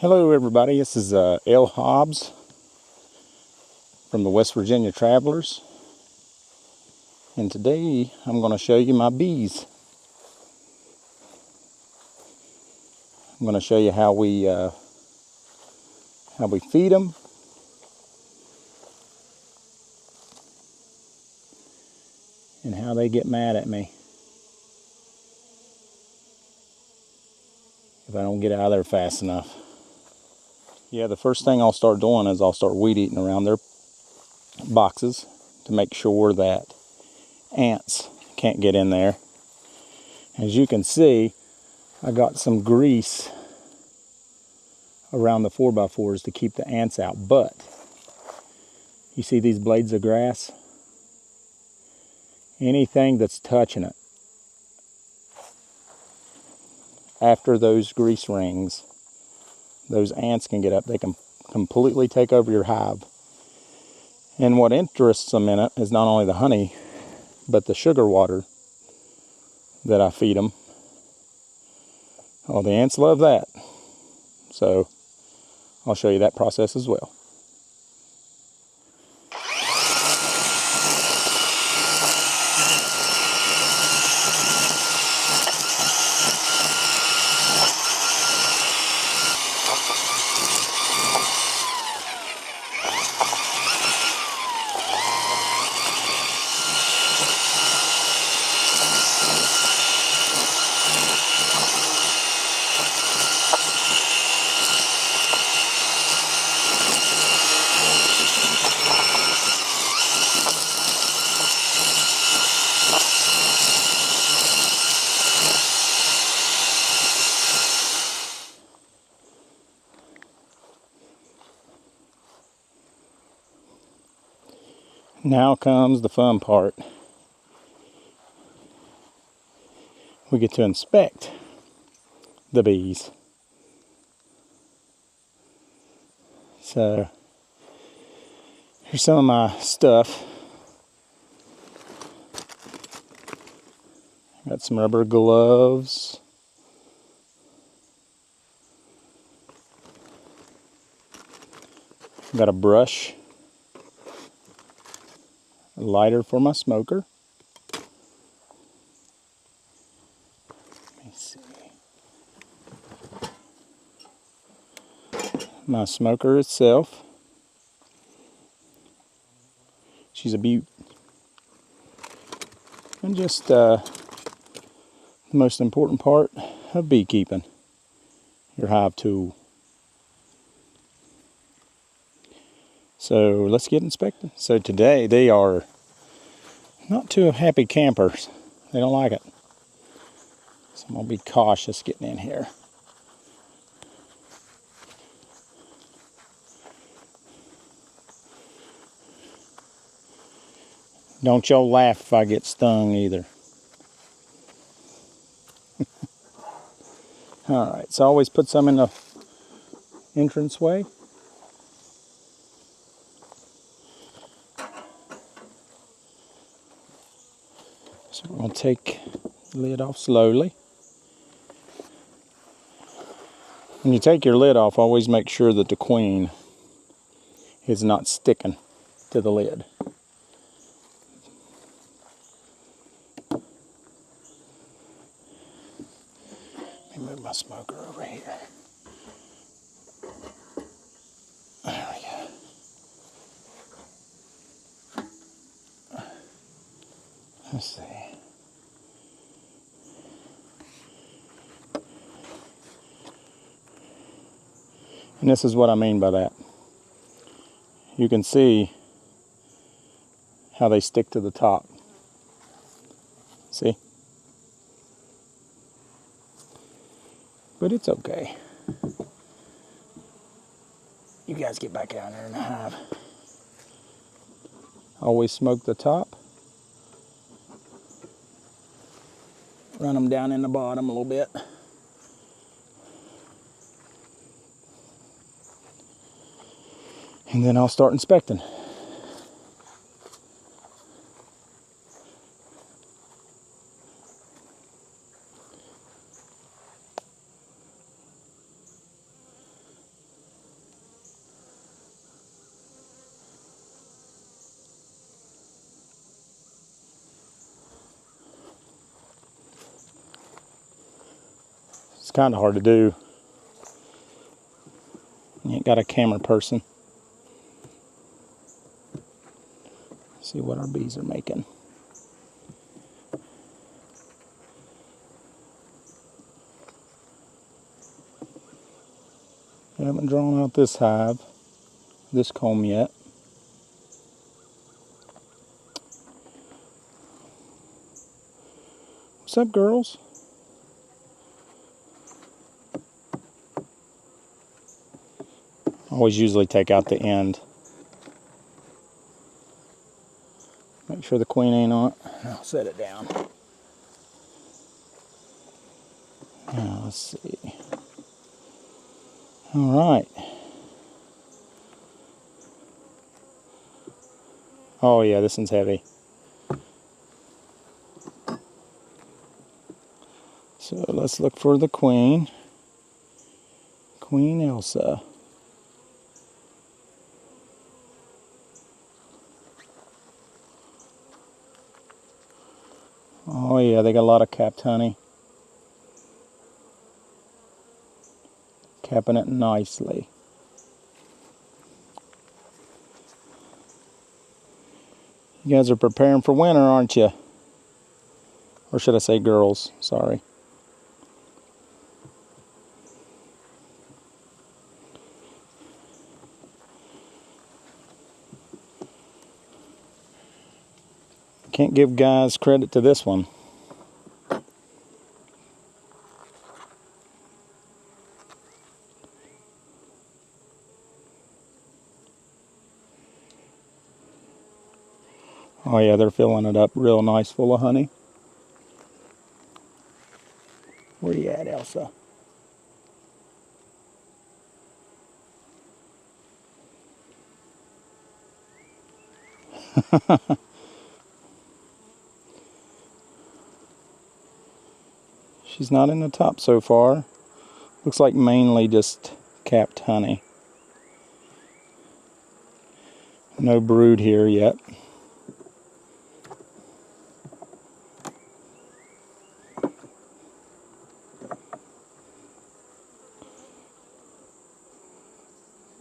Hello everybody, this is L. Hobbs from the West Virginia Travelers, and today I'm going to show you my bees. I'm going to show you how we feed them, and how they get mad at me if I don't get out of there fast enough. Yeah, the first thing I'll start doing is I'll start weed eating around their boxes to make sure that ants can't get in there. As you can see, I got some grease around the 4x4s to keep the ants out, but you see these blades of grass? Anything that's touching it after those grease rings, those ants can get up. They can completely take over your hive. And what interests them in it is not only the honey, but the sugar water that I feed them. Oh, the ants love that. So I'll show you that process as well. Now comes the fun part. We get to inspect the bees. So here's some of my stuff. Got some rubber gloves. Got a brush. A lighter for my smoker. Let me see. My smoker itself. She's a beaut. And just the most important part of beekeeping, your hive tool. So let's get inspected. So today they are not too happy campers. They don't like it. So I'm going to be cautious getting in here. Don't y'all laugh if I get stung either. Alright, so I always put some in the entranceway. So we're going to take the lid off slowly. When you take your lid off, always make sure that the queen is not sticking to the lid. Let me move my smoker over here. There we go. Let's see. And this is what I mean by that. You can see how they stick to the top. See? But it's okay. You guys get back out there in the hive. Always smoke the top. Run them down in the bottom a little bit. And then I'll start inspecting. kind of hard to do. You ain't got a camera person. See what our bees are making. I haven't drawn out this hive, this comb yet. What's up, girls? Always usually take out the end. Make sure the queen ain't on it. I'll set it down. Now, let's see. All right. Oh yeah, this one's heavy. So let's look for the queen. Queen Elsa. Oh yeah, they got a lot of capped honey. Capping it nicely. You guys are preparing for winter, aren't you? Or should I say girls? Sorry. Can't give guys credit to this one. Oh yeah, they're filling it up real nice, full of honey. Where you at, Elsa? She's not in the top so far. Looks like mainly just capped honey. No brood here yet.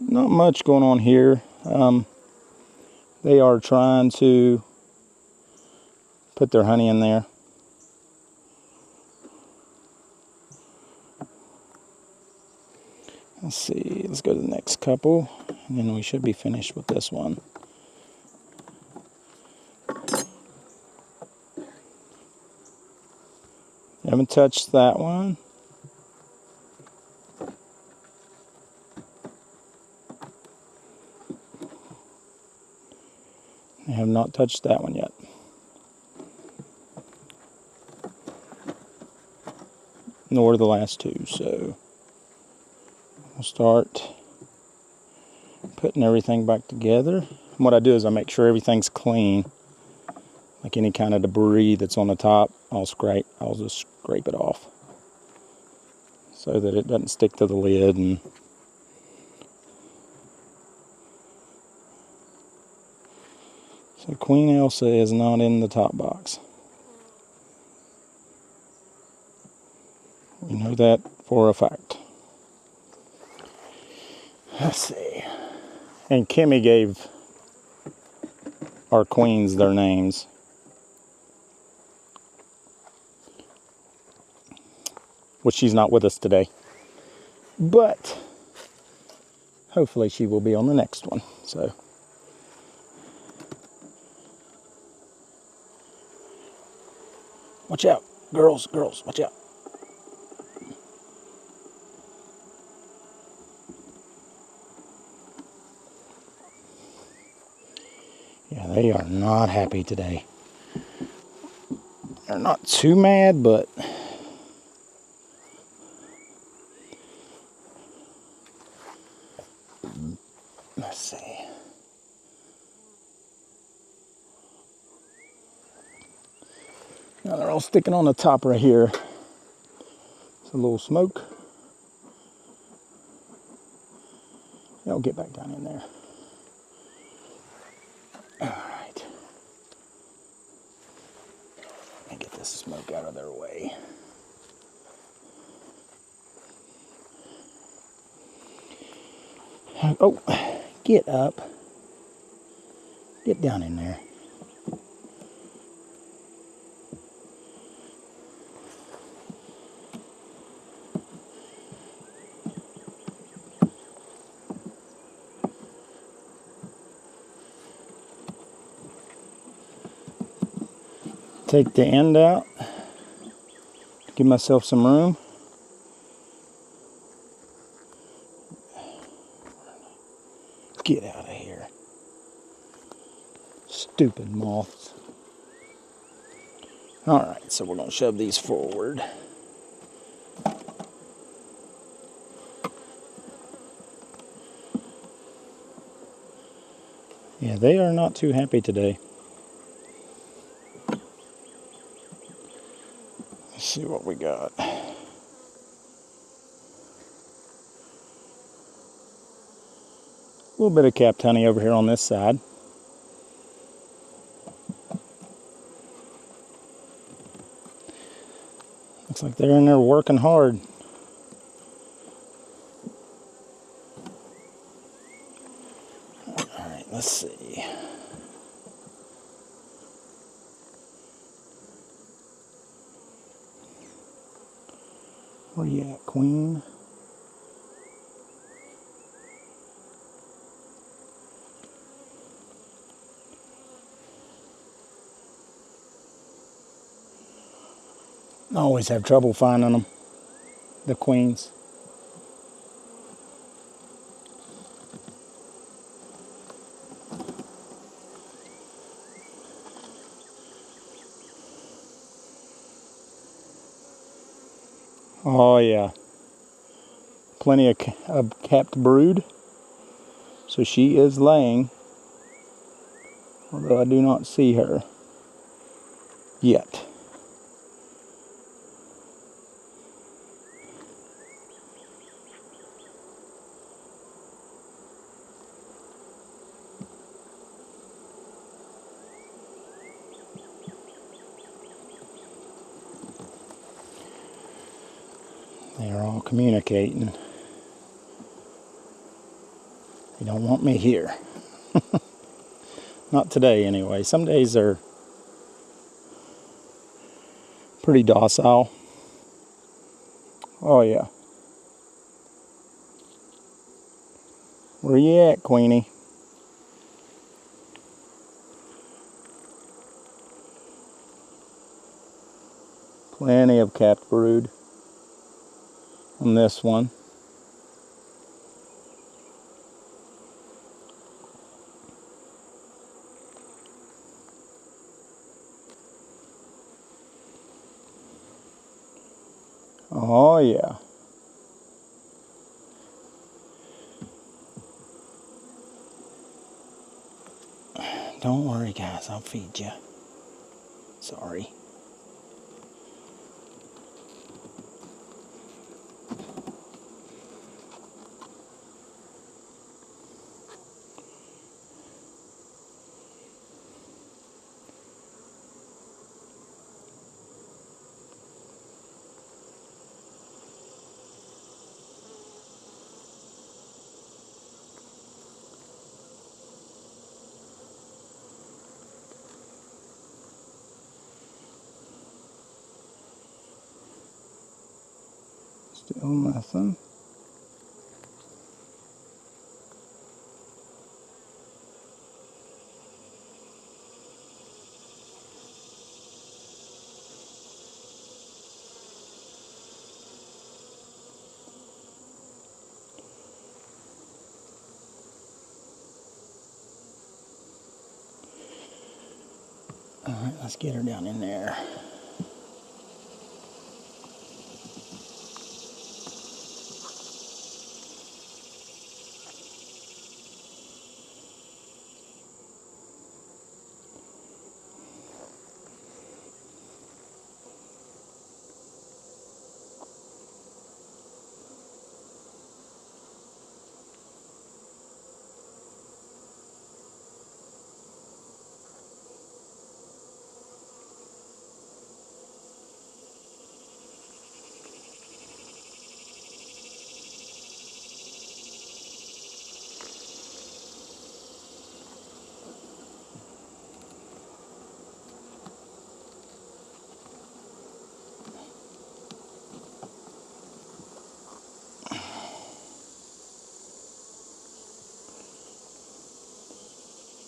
Not much going on here. They are trying to put their honey in there. Let's see, let's go to the next couple, and then we should be finished with this one. Haven't touched that one. I have not touched that one yet. Nor the last two, so we'll start putting everything back together. And what I do is I make sure everything's clean. Like any kind of debris that's on the top, I'll just scrape it off so that it doesn't stick to the lid. And so Queen Elsa is not in the top box. We know that for a fact. Let's see. And Kimmy gave our queens their names. Which she's not with us today. But hopefully she will be on the next one. So watch out. Girls, watch out. Yeah, they are not happy today. They're not too mad, but let's see. Now they're all sticking on the top right here. It's a little smoke. I'll get back down in there. Alright. Let me get this smoke out of their way. Oh, get up. Get down in there. Take the end out. Give myself some room. Get out of here. Stupid moths. Alright, so we're going to shove these forward. Yeah, they are not too happy today. Let's see what we got. A little bit of capped honey over here on this side. Looks like they're in there working hard. Alright, let's see. Where you at, Queen? I always have trouble finding them, the queens. Oh yeah, plenty of capped brood. So she is laying, although I do not see her yet. They are all communicating. You don't want me here. Not today, anyway. Some days are pretty docile. Oh, yeah. Where you at, Queenie? Plenty of capped brood on this one. Oh, yeah. Don't worry, guys. I'll feed you. Sorry. Still nothing. Alright, let's get her down in there.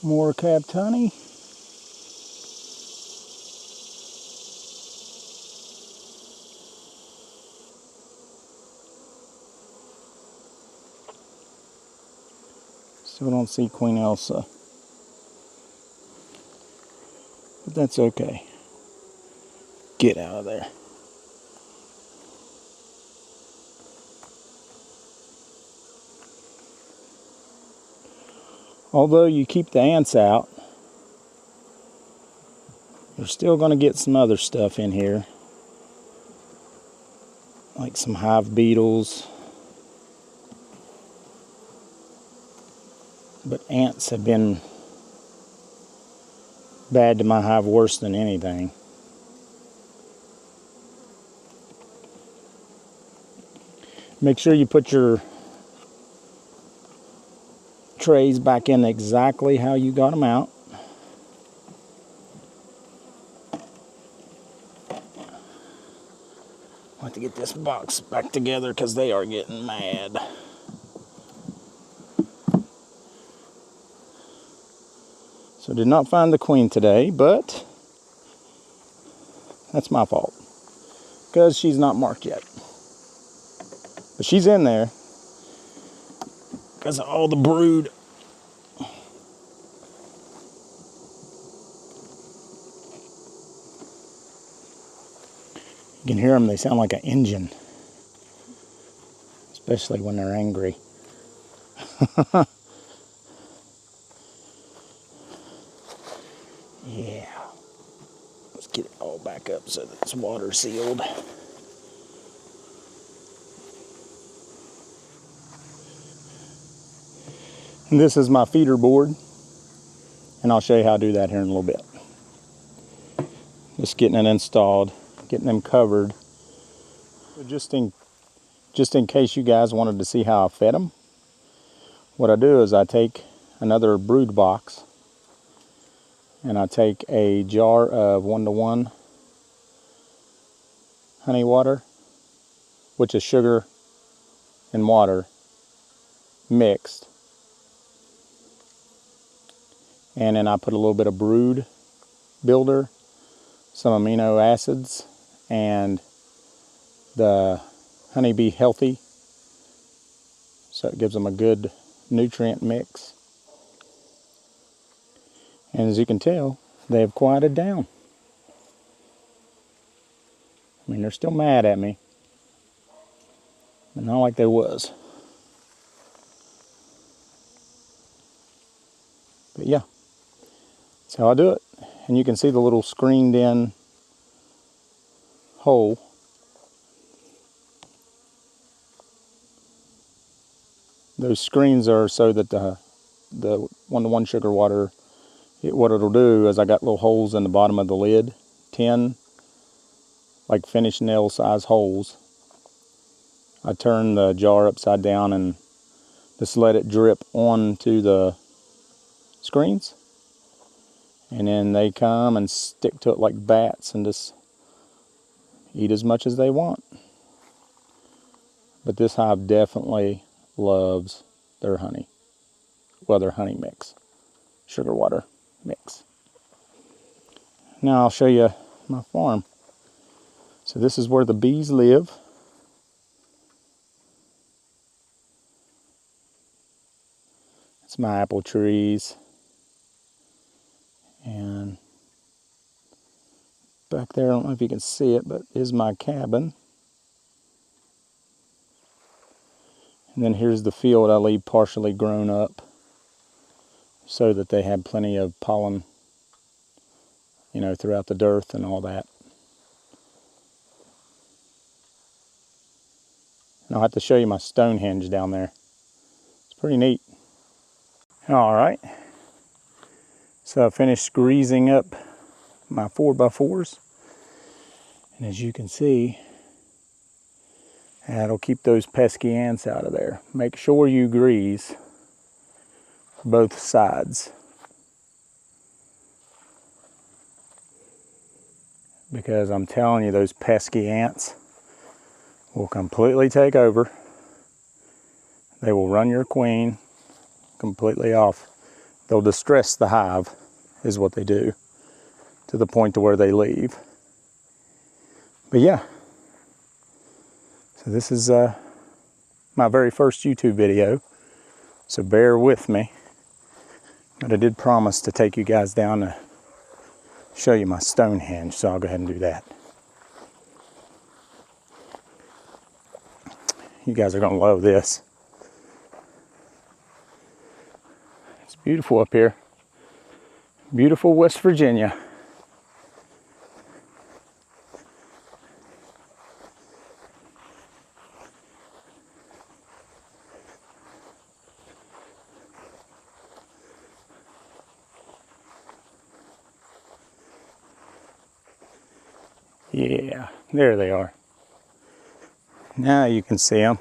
More capped honey. Still don't see Queen Elsa. But that's okay. Get out of there. Although you keep the ants out, you're still going to get some other stuff in here. Like some hive beetles. But ants have been bad to my hive worse than anything. Make sure you put your trays back in exactly how you got them out. I'll have to get this box back together because they are getting mad. So did not find the queen today, but that's my fault because she's not marked yet. But she's in there because of all the brood. You can hear them, they sound like an engine, especially when they're angry. Yeah. Let's get it all back up so that it's water sealed. And this is my feeder board, and I'll show you how to do that here in a little bit. Just getting it installed, getting them covered. So just in case you guys wanted to see how I fed them, what I do is I take another brood box and I take a jar of 1-to-1 honey water, which is sugar and water mixed. And then I put a little bit of brood builder, some amino acids, and the Honeybee Healthy. So it gives them a good nutrient mix. And as you can tell, they have quieted down. I mean, they're still mad at me, but not like they was. But yeah, that's how I do it. And you can see the little screened in hole. Those screens are so that the 1-to-1 sugar water, what it'll do is I got little holes in the bottom of the lid, 10 like finished nail size holes. I turn the jar upside down and just let it drip onto the screens. And then they come and stick to it like bats and just eat as much as they want. But this hive definitely loves their honey. Well, their honey mix. Sugar water mix. Now I'll show you my farm. So this is where the bees live. It's my apple trees. And back there, I don't know if you can see it, but is my cabin. And then here's the field I leave partially grown up so that they have plenty of pollen, you know, throughout the dirt and all that. And I'll have to show you my Stonehenge down there. It's pretty neat. All right. So I finished greasing up my 4x4s. And as you can see, that'll keep those pesky ants out of there. Make sure you grease both sides, because I'm telling you, those pesky ants will completely take over. They will run your queen completely off. They'll distress the hive, is what they do, to the point to where they leave. But yeah, so this is my very first YouTube video, so bear with me. But I did promise to take you guys down to show you my Stonehenge, so I'll go ahead and do that. You guys are going to love this. It's beautiful up here. Beautiful West Virginia. Yeah, there they are. Now you can see them.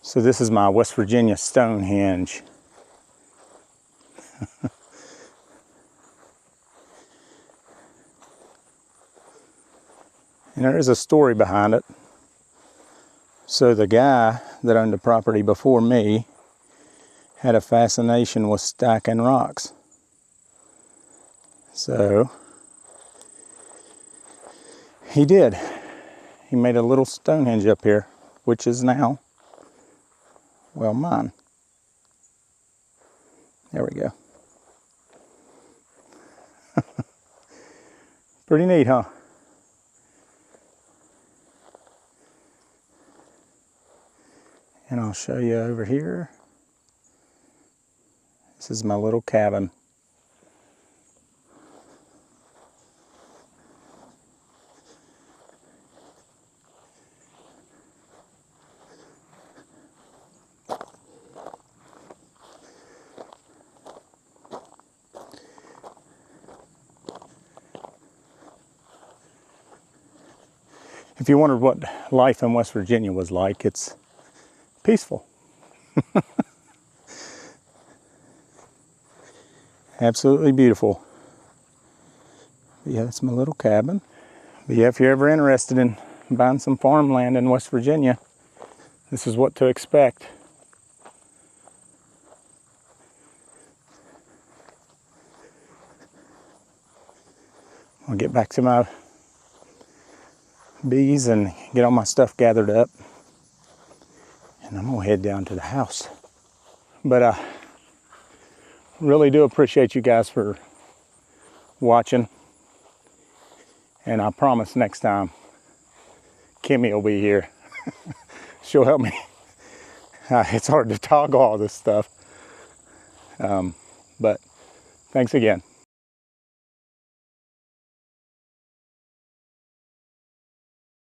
So this is my West Virginia Stonehenge. And there is a story behind it. So the guy that owned the property before me had a fascination with stacking rocks. So he did. He made a little Stonehenge up here, which is now, well, mine. There we go. Pretty neat, huh? And I'll show you over here. This is my little cabin. If you wondered what life in West Virginia was like, it's peaceful. Absolutely beautiful. But yeah, that's my little cabin. But yeah, if you're ever interested in buying some farmland in West Virginia, this is what to expect. I'll get back to my bees and get all my stuff gathered up, and I'm gonna head down to the house. But I really do appreciate you guys for watching, and I promise next time Kimmy will be here. She'll help me. It's hard to toggle all this stuff, but thanks again.